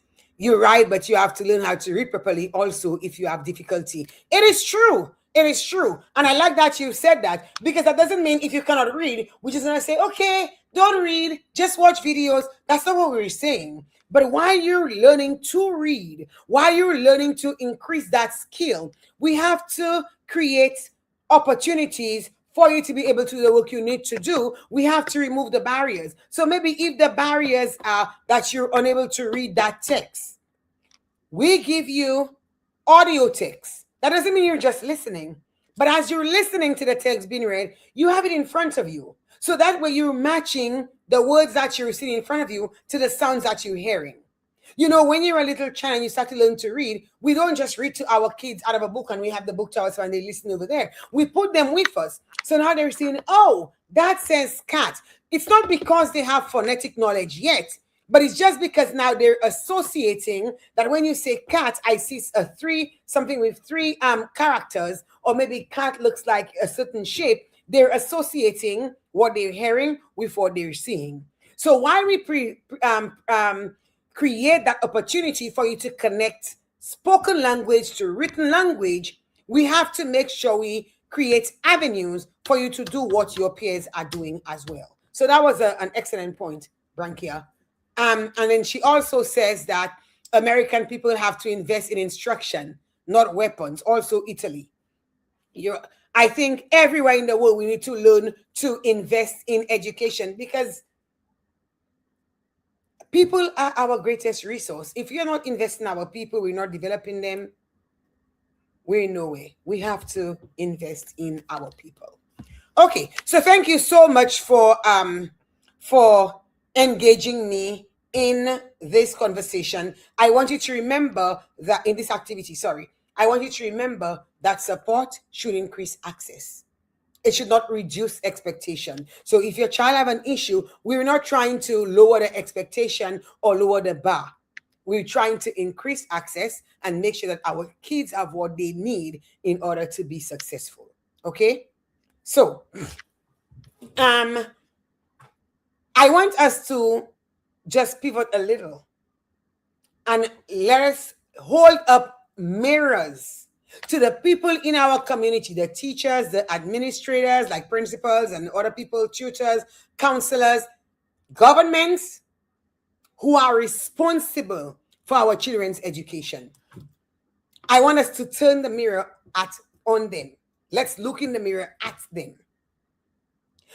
you're right, but you have to learn how to read properly also if you have difficulty. It is true. It is true. And I like that you said that, because that doesn't mean if you cannot read, we're just going to say, okay, don't read, just watch videos. That's not what we're saying. But while you're learning to read, while you're learning to increase that skill, we have to create opportunities for you to be able to do the work you need to do. We have to remove the barriers. So maybe if the barriers are that you're unable to read that text, we give you audio text. That doesn't mean you're just listening, but as you're listening to the text being read, you have it in front of you. So that way you're matching the words that you're seeing in front of you to the sounds that you're hearing. When you're a little child and you start to learn to read, we don't just read to our kids out of a book and we have the book to us and they listen over there. We put them with us. So now they're saying, oh, that says cat. It's not because they have phonetic knowledge yet, but it's just because now they're associating that when you say cat, I see something with three characters, or maybe cat looks like a certain shape. They're associating what they're hearing with what they're seeing. So while we create that opportunity for you to connect spoken language to written language, we have to make sure we create avenues for you to do what your peers are doing as well. So that was an excellent point, Brankia. And then she also says that American people have to invest in instruction, not weapons. Also Italy. I think everywhere in the world we need to learn to invest in education, because people are our greatest resource. If you're not investing in our people, we're not developing them, we're in no way. We have to invest in our people. Okay, so thank you so much for engaging me in this conversation. I want you to remember that in this activity, I want you to remember that support should increase access. It should not reduce expectation. So if your child have an issue, we're not trying to lower the expectation or lower the bar. We're trying to increase access and make sure that our kids have what they need in order to be successful. Okay? So, I want us to just pivot a little and let us hold up mirrors to the people in our community, the teachers, the administrators, like principals and other people, tutors, counselors, governments who are responsible for our children's education. I want us to turn the mirror on them. Let's look in the mirror at them.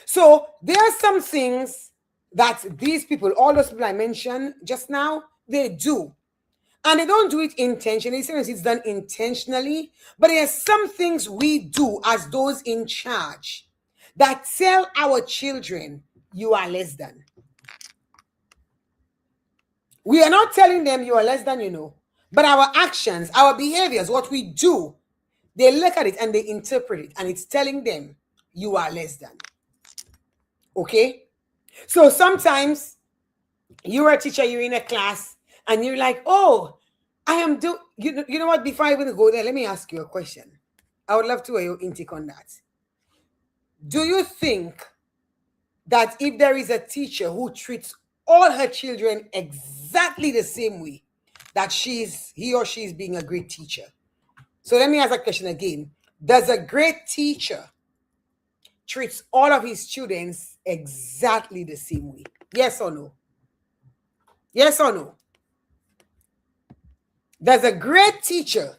So there are some things that these people, all those people I mentioned just now, they do. And they don't do it intentionally. Sometimes it's done intentionally. But there are some things we do as those in charge that tell our children, you are less than. We are not telling them you are less than, but our actions, our behaviors, what we do, They look at it and they interpret it, and it's telling them you are less than. Okay? So sometimes you're a teacher, you're in a class, and you're like, oh, I am you know what? Before I even go there, let me ask you a question. I would love to hear your intake on that. Do you think that if there is a teacher who treats all her children exactly the same way, that he or she is being a great teacher? So let me ask that question again. Does a great teacher treats all of his students exactly the same way? Yes or no? Yes or no? Does a great teacher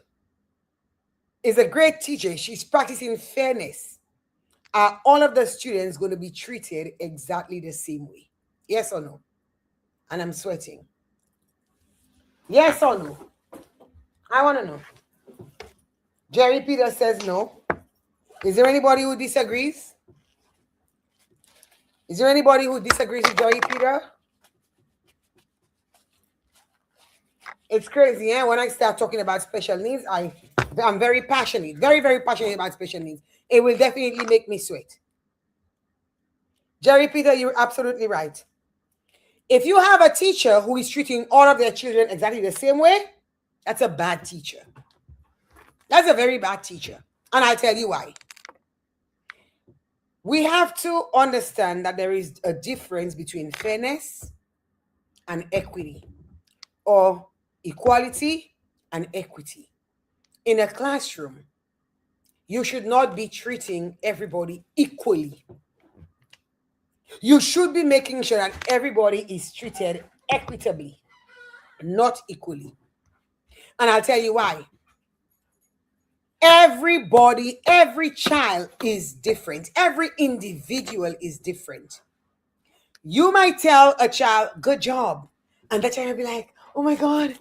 is a great teacher? She's practicing fairness. Are all of the students going to be treated exactly the same way? Yes or no? And I'm sweating. Yes or no? I want to know. Jerry Peter says no. Is there anybody who disagrees? Is there anybody who disagrees with Jerry Peter? It's crazy, eh? When I start talking about special needs, I'm very passionate, very, very passionate about special needs. It will definitely make me sweat. Jerry Peter, you're absolutely right. If you have a teacher who is treating all of their children exactly the same way, that's a bad teacher. That's a very bad teacher. And I'll tell you why. We have to understand that there is a difference between fairness and equity, or equality and equity. In a classroom, you should not be treating everybody equally. You should be making sure that everybody is treated equitably, not equally. And I'll tell you why. Everybody, every child is different. Every individual is different. You might tell a child, good job. And the child will be like, oh my God,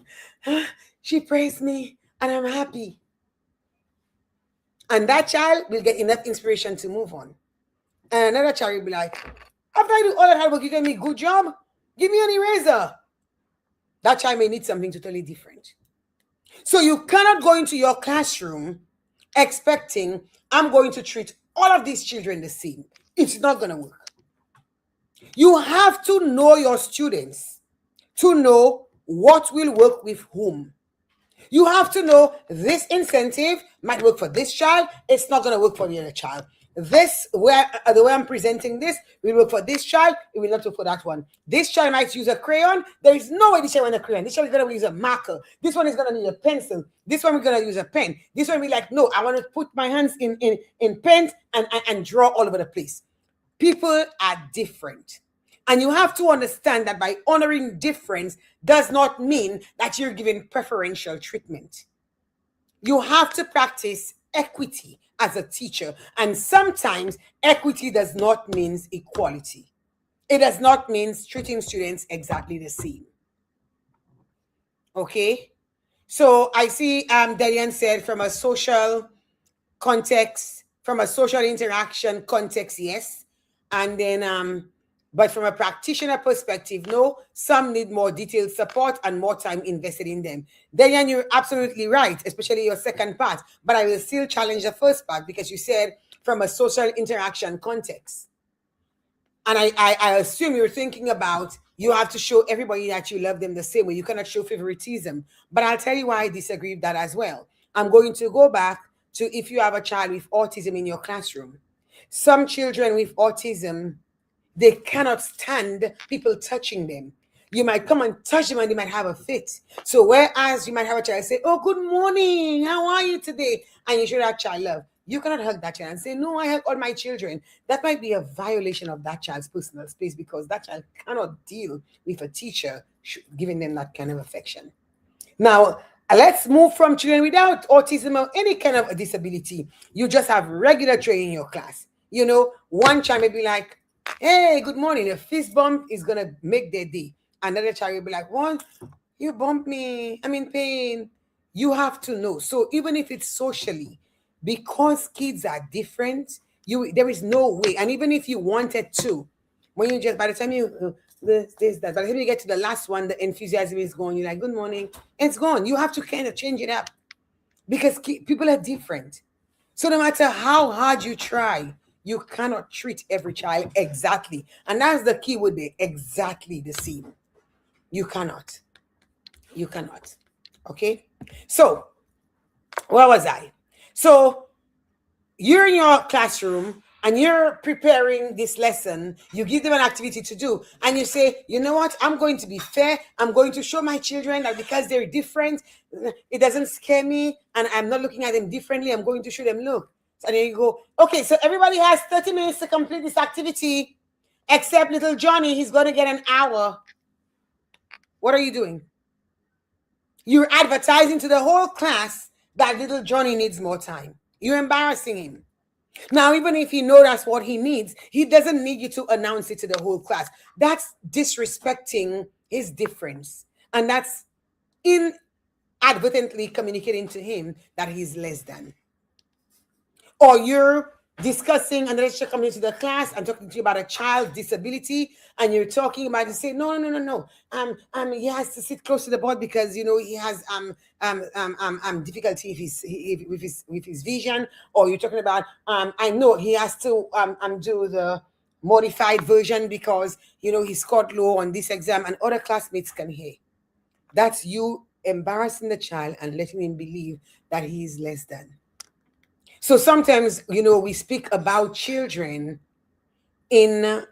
she praised me and I'm happy. And that child will get enough inspiration to move on. And another child will be like, after I do all that hard work, you give me good job? Give me an eraser. That child may need something totally different. So you cannot go into your classroom expecting, I'm going to treat all of these children the same. It's not going to work. You have to know your students to know what will work with whom. You have to know this incentive might work for this child. It's not going to work for the other child. The way I'm presenting this will work for this child. It will not work for that one. This child might use a crayon. There is no way this child will use a crayon. This child is going to use a marker. This one is going to need a pencil. This one is going to use a pen. This one will be like, no, I want to put my hands in pen and draw all over the place. People are different. And you have to understand that by honoring difference does not mean that you're giving preferential treatment. You have to practice equity as a teacher. And sometimes equity does not mean equality. It does not mean treating students exactly the same. Okay? So I see Delian said from a social context, from a social interaction context, yes. And then but from a practitioner perspective, no, some need more detailed support and more time invested in them. Then you're absolutely right, especially your second part. But I will still challenge the first part because you said from a social interaction context. And I assume you're thinking about you have to show everybody that you love them the same way. You cannot show favoritism. But I'll tell you why I disagree with that as well. I'm going to go back to if you have a child with autism in your classroom. Some children with autism, they cannot stand people touching them. You might come and touch them and they might have a fit. So whereas you might have a child say, oh, good morning, how are you today? And you show that child love. You cannot hug that child and say, no, I hug all my children. That might be a violation of that child's personal space because that child cannot deal with a teacher giving them that kind of affection. Now, let's move from children without autism or any kind of a disability. You just have regular training in your class. You know, one child may be like, hey, good morning. A fist bump is going to make their day. Another child will be like, what? You bumped me. I'm in pain. You have to know. So even if it's socially, because kids are different, there is no way. And even if you wanted to, when you just, by the time you, that, by the time you get to the last one, the enthusiasm is gone. You're like, good morning. It's gone. You have to kind of change it up. because people are different. So no matter how hard you try, you cannot treat every child exactly. And that's the key with the exactly the same. You cannot. You cannot. Okay? So, where was I? So, you're in your classroom and you're preparing this lesson. You give them an activity to do, and you say, you know what, I'm going to be fair. I'm going to show my children that because they're different, it doesn't scare me, and I'm not looking at them differently. I'm going to show them, look. And then you go, okay, so everybody has 30 minutes to complete this activity, except little Johnny, he's going to get an hour. What are you doing? You're advertising to the whole class that little Johnny needs more time. You're embarrassing him. Now, even if he knows that's what he needs, he doesn't need you to announce it to the whole class. That's disrespecting his difference. And that's inadvertently communicating to him that he's less than. Or you're discussing and the lecturer coming into the class and talking to you about a child's disability, and you're talking about it, say, no. He has to sit close to the board because he has difficulty with his vision. Or you're talking about I know he has to do the modified version because he scored low on this exam, and other classmates can hear. That's you embarrassing the child and letting him believe that he is less than. So sometimes, we speak about children in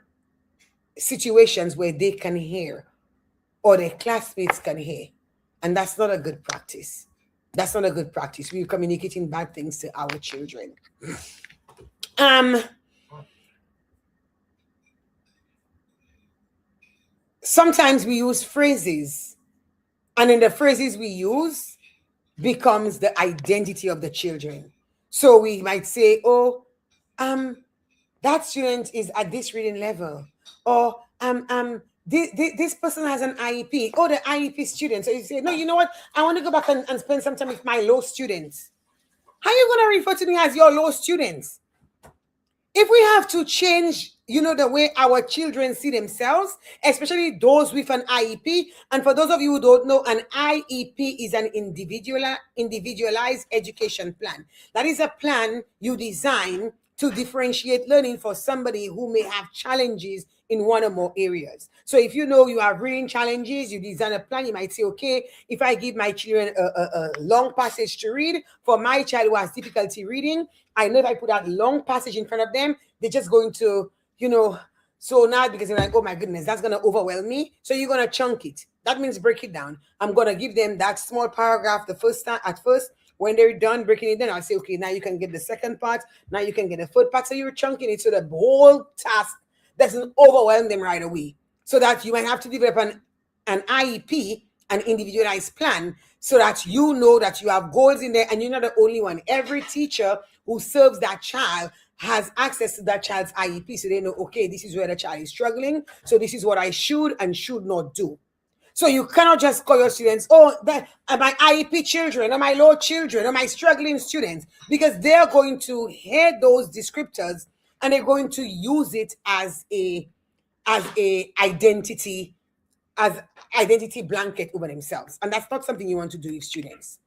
situations where they can hear or their classmates can hear. And that's not a good practice. That's not a good practice. We're communicating bad things to our children. Sometimes we use phrases, and in the phrases we use becomes the identity of the children. So we might say, that student is at this reading level, or this person has an IEP, or the IEP student. So you say, no, you know what? I want to go back and spend some time with my low students. How are you going to refer to me as your low students? If we have to change, the way our children see themselves, especially those with an IEP, and for those of you who don't know, an IEP is an individualized education plan. That is a plan you design to differentiate learning for somebody who may have challenges in one or more areas. So if you have reading challenges, you design a plan. You might say, okay, if I give my children a long passage to read, for my child who has difficulty reading, I know if I put that long passage in front of them, they're just going to, so now because they're like, oh my goodness, that's going to overwhelm me. So you're going to chunk it. That means break it down. I'm going to give them that small paragraph the first time at first. When they're done breaking it down, I'll say, okay, now you can get the second part. Now you can get the third part. So you're chunking it so the whole task doesn't overwhelm them right away. So that you might have to develop an IEP, an individualized plan, so that you know that you have goals in there and you're not the only one. Every teacher who serves that child has access to that child's IEP. So they know, okay, this is where the child is struggling. So this is what I should and should not do. So you cannot just call your students, that are my IEP children, or my low children, or my struggling students, because they're going to hear those descriptors and they're going to use it as a identity blanket over themselves. And that's not something you want to do with students.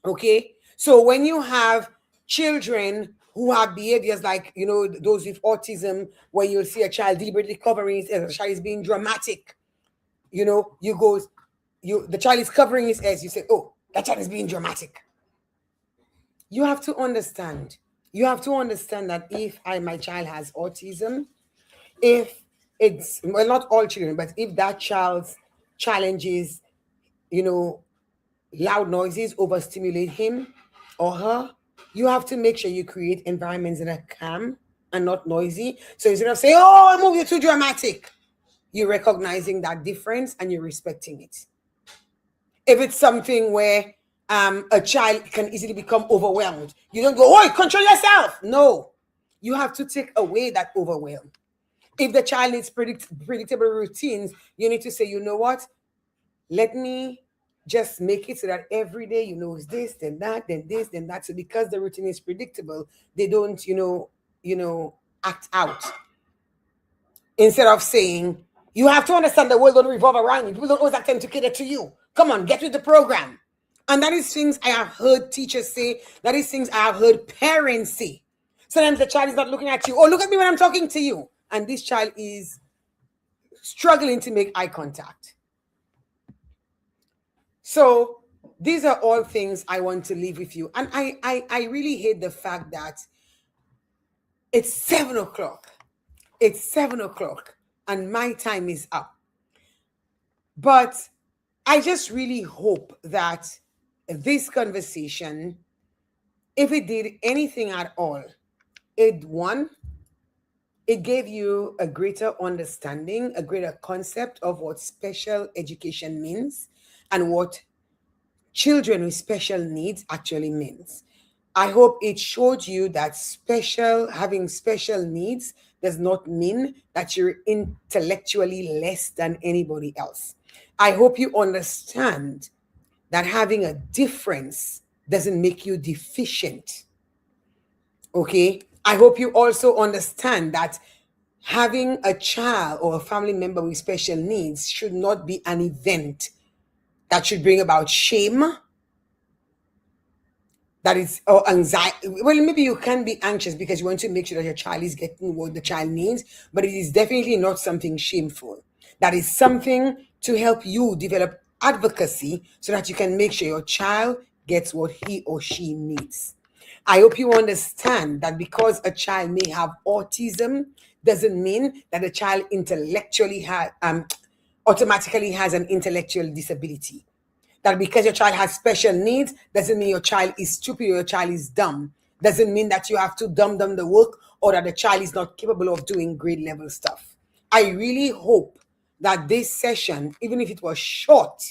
Okay? So when you have children who have behaviors like, those with autism, where you'll see a child deliberately covering his ears, a child is being dramatic, the child is covering his ears, you say, oh, that child is being dramatic. You have to understand that if my child has autism, if it's, well, not all children, but if that child's challenges, loud noises overstimulate him or her, you have to make sure you create environments that are calm and not noisy. So instead of saying, oh, move, you're too dramatic, you're recognizing that difference and you're respecting it. If it's something where a child can easily become overwhelmed, you don't go, oh, control yourself. No, you have to take away that overwhelm. If the child needs predictable routines, you need to say, you know what? Let me just make it so that every day, it's this, then that, then this, then that. So because the routine is predictable, they don't, act out. Instead of saying, you have to understand the world don't revolve around you. People don't always have time to cater to you. Come on, get with the program. And that is things I have heard teachers say. That is things I have heard parents say. Sometimes the child is not looking at you. Oh, look at me when I'm talking to you. And this child is struggling to make eye contact. So these are all things I want to leave with you. And I really hate the fact that it's 7 o'clock. It's 7 o'clock and my time is up. But I just really hope that this conversation, if it did anything at all, it gave you a greater understanding, a greater concept of what special education means and what children with special needs actually means. I hope it showed you that having special needs does not mean that you're intellectually less than anybody else. I hope you understand that having a difference doesn't make you deficient. Okay? I hope you also understand that having a child or a family member with special needs should not be an event that should bring about shame, that is, or anxiety. Well, maybe you can be anxious because you want to make sure that your child is getting what the child needs, but it is definitely not something shameful. That is something to help you develop advocacy so that you can make sure your child gets what he or she needs. I hope you understand that because a child may have autism doesn't mean that the child automatically has an intellectual disability. That because your child has special needs doesn't mean your child is stupid or your child is dumb. Doesn't mean that you have to dumb the work or that the child is not capable of doing grade level stuff. I really hope that this session, even if it was short,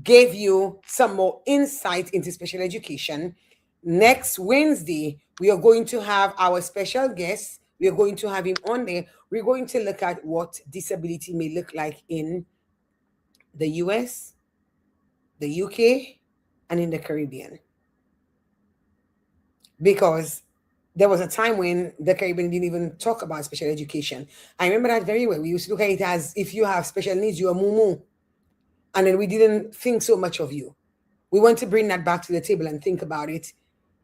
gave you some more insight into special education. Next Wednesday, we are going to have our special guest. We are going to have him on there. We're going to look at what disability may look like in the US, the UK, and in the Caribbean. Because there was a time when the Caribbean didn't even talk about special education. I remember that very well. We used to look at it as if you have special needs, you are moo. And then we didn't think so much of you. We want to bring that back to the table and think about it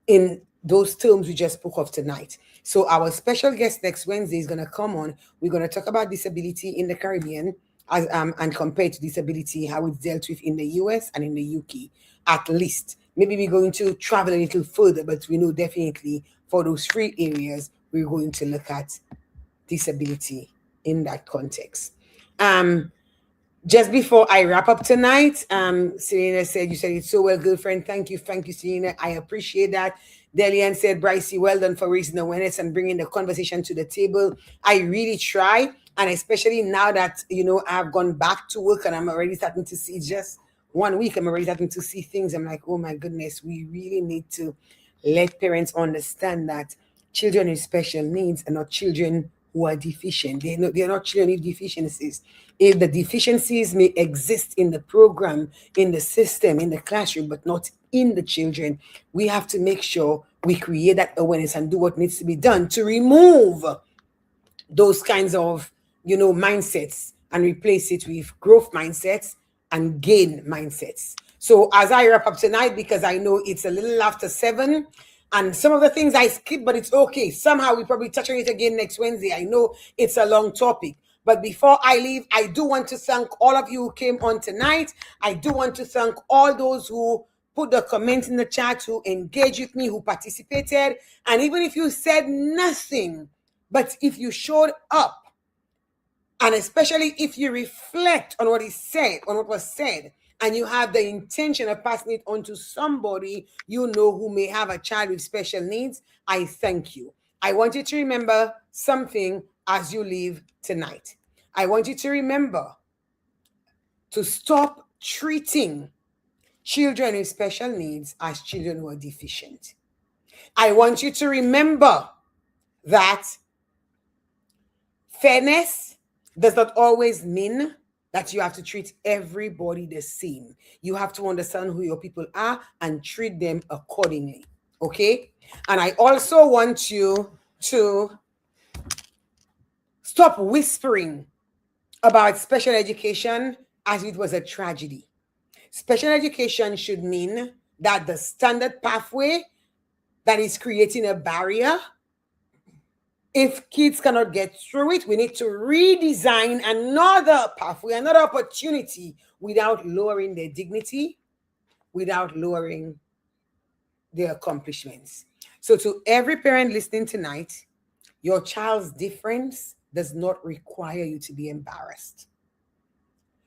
in those terms we just spoke of tonight. So our special guest next Wednesday is going to come on. We're going to talk about disability in the Caribbean and compare to disability, how it's dealt with in the US and in the UK, at least. Maybe we're going to travel a little further, but we know definitely for those 3 areas, we're going to look at disability in that context. Just before I wrap up tonight, Selena said, you said it so well, good friend. Thank you, Selena. I appreciate that. Delian said, Brycey, well done for raising awareness and bringing the conversation to the table. I really try. And especially now that, I've gone back to work and I'm already starting to see just 1 week, I'm already starting to see things. I'm like, oh my goodness, we really need to let parents understand that children with special needs are not children who are deficient. They're not children with deficiencies. If the deficiencies may exist in the program, in the system, in the classroom, but not in the children, we have to make sure we create that awareness and do what needs to be done to remove those kinds of, mindsets and replace it with growth mindsets and gain mindsets. So as I wrap up tonight, because I know it's a little after 7, and some of the things I skipped, but it's okay. Somehow we probably touch on it again next Wednesday. I know it's a long topic. But before I leave, I do want to thank all of you who came on tonight. I do want to thank all those who put the comments in the chat, who engaged with me, who participated. And even if you said nothing, but if you showed up, and especially if you reflect on what was said, and you have the intention of passing it on to somebody who may have a child with special needs, I thank you. I want you to remember something as you leave tonight. I want you to remember to stop treating children with special needs as children who are deficient. I want you to remember that fairness does not always mean that you have to treat everybody the same. You have to understand who your people are and treat them accordingly. Okay? And I also want you to stop whispering about special education as if it was a tragedy. Special education should mean that the standard pathway that is creating a barrier, if kids cannot get through it, we need to redesign another pathway, another opportunity without lowering their dignity, without lowering their accomplishments. So to every parent listening tonight, your child's difference does not require you to be embarrassed.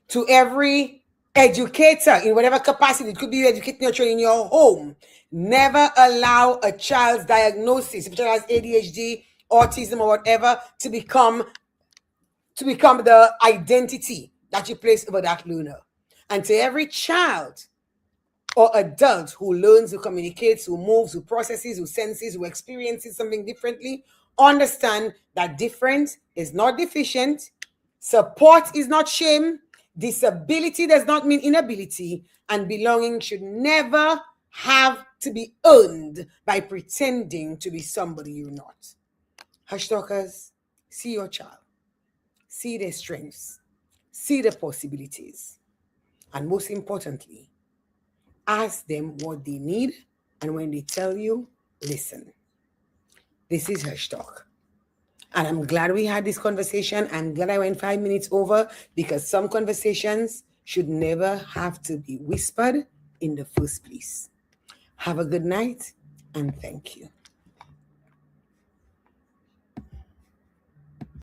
To every educator in whatever capacity, it could be you educating your children in your home, never allow a child's diagnosis, if a child has ADHD, autism, or whatever, to become the identity that you place over that learner. And to every child or adult who learns, who communicates, who moves, who processes, who senses, who experiences something differently, understand that difference is not deficient, support is not shame, disability does not mean inability, and belonging should never have to be earned by pretending to be somebody you're not. HushTalkers, see your child, see their strengths, see the possibilities, and most importantly, ask them what they need, and when they tell you, listen. This is HushTalk. And I'm glad we had this conversation. I'm glad I went 5 minutes over, because some conversations should never have to be whispered in the first place. Have a good night, and thank you.